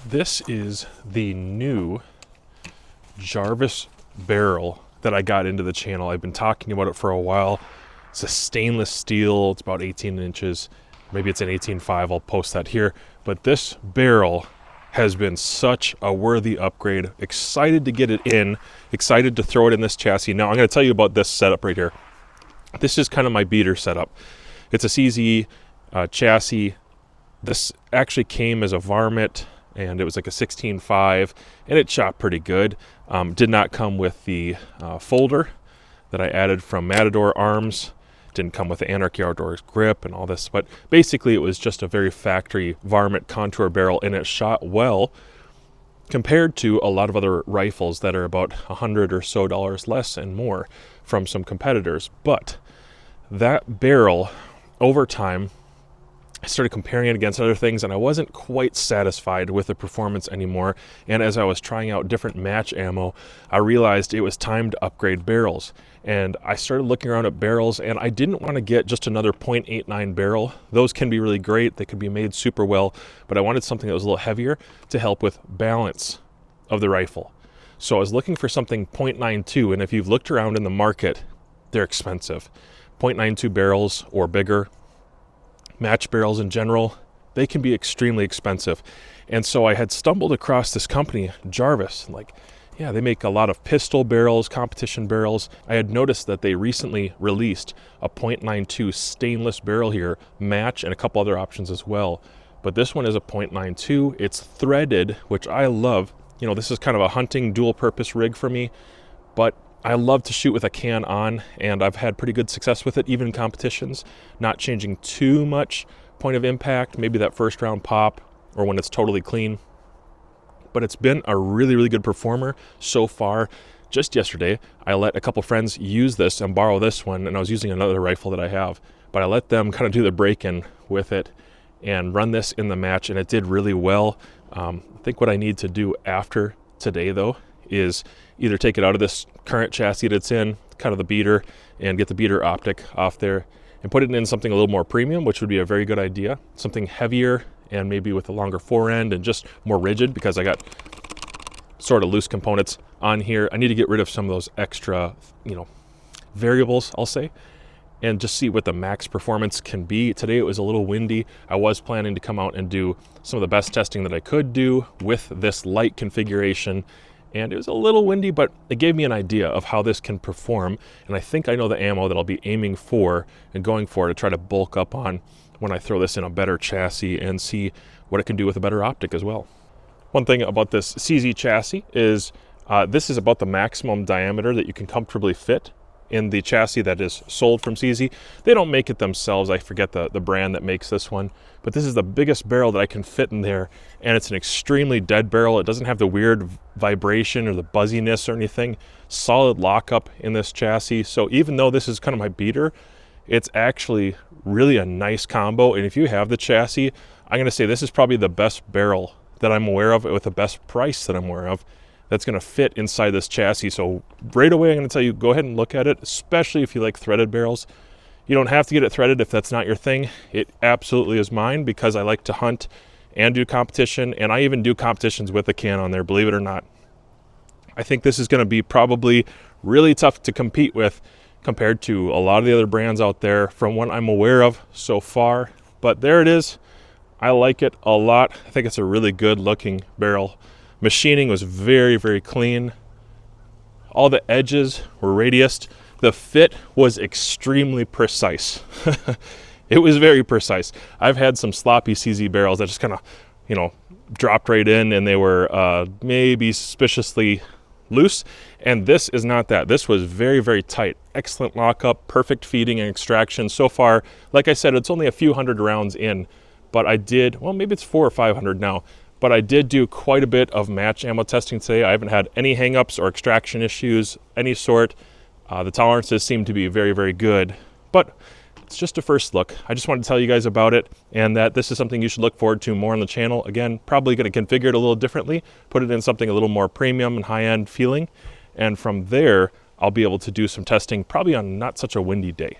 This is the new Jarvis barrel that I got into the channel. I've been talking about it for a while. It's a stainless steel. It's about 18 inches. Maybe it's an 18.5. I'll post that here. But this barrel has been such a worthy upgrade. Excited to get it in. Excited to throw it in this chassis. Now, I'm going to tell you about this setup right here. This is kind of my beater setup. It's a CZ chassis. This actually came as a varmint, and it was like a 16.5, and it shot pretty good. Did not come with the folder that I added from Matador Arms. Didn't come with the Anarchy Outdoors grip and all this, but basically it was just a very factory varmint contour barrel, and it shot well compared to a lot of other rifles that are about $100 or so less and more from some competitors. But that barrel, over time, I started comparing it against other things, and I wasn't quite satisfied with the performance anymore. And as I was trying out different match ammo, I realized it was time to upgrade barrels. And I started looking around at barrels, and I didn't want to get just another .89 barrel. Those can be really great. They can be made super well, but I wanted something that was a little heavier to help with balance of the rifle. So I was looking for something .92, and if you've looked around in the market, they're expensive. .92 barrels or bigger, match barrels in general, they can be extremely expensive. And so I had stumbled across this company, Jarvis. Like, yeah, they make a lot of pistol barrels, competition barrels. I had noticed that they recently released a .92 stainless barrel here, match, and a couple other options as well. But this one is a .92. It's threaded, which I love. You know, this is kind of a hunting dual purpose rig for me, but I love to shoot with a can on, and I've had pretty good success with it, even in competitions, not changing too much point of impact, maybe that first round pop or when it's totally clean. But it's been a really, really good performer so far. Just yesterday, I let a couple friends use this and borrow this one, and I was using another rifle that I have, but I let them kind of do the break-in with it and run this in the match, and it did really well. I think what I need to do after today, though, is either take it out of this current chassis that it's in, kind of the beater, and get the beater optic off there and put it in something a little more premium, which would be a very good idea. Something heavier and maybe with a longer fore end and just more rigid, because I got sort of loose components on here. I need to get rid of some of those extra, variables, I'll say, and just see what the max performance can be. Today it was a little windy. I was planning to come out and do some of the best testing that I could do with this light configuration, and it was a little windy, but it gave me an idea of how this can perform, and I think I know the ammo that I'll be aiming for and going for to try to bulk up on when I throw this in a better chassis and see what it can do with a better optic as well. One thing about this CZ chassis is this is about the maximum diameter that you can comfortably fit in the chassis that is sold from CZ. They don't make it themselves. I forget the brand that makes this one, but this is the biggest barrel that I can fit in there, and it's an extremely dead barrel. It doesn't have the weird vibration or the buzziness or anything. Solid lockup in this chassis. So even though this is kind of my beater, it's actually really a nice combo. And if you have the chassis, I'm going to say this is probably the best barrel that I'm aware of with the best price that I'm aware of that's going to fit inside this chassis. So right away, I'm going to tell you, go ahead and look at it, especially if you like threaded barrels. You don't have to get it threaded if that's not your thing. It absolutely is mine, because I like to hunt and do competition, and I even do competitions with a can on there, believe it or not. I think this is going to be probably really tough to compete with compared to a lot of the other brands out there from what I'm aware of so far. But there it is. I like it a lot. I think it's a really good looking barrel. Machining was very, very clean. All the edges were radiused. The fit was extremely precise. It was very precise. I've had some sloppy CZ barrels that just kind of, dropped right in, and they were maybe suspiciously loose, and this is not that. This was very, very tight. Excellent lockup, perfect feeding and extraction. So far, like I said, it's only a few hundred rounds in, but I did, well, maybe it's 400 or 500 now, but I did do quite a bit of match ammo testing today. I haven't had any hangups or extraction issues, any sort. The tolerances seem to be very, very good, but it's just a first look. I just wanted to tell you guys about it, and that this is something you should look forward to more on the channel. Again, probably going to configure it a little differently, put it in something a little more premium and high-end feeling, and from there, I'll be able to do some testing probably on not such a windy day.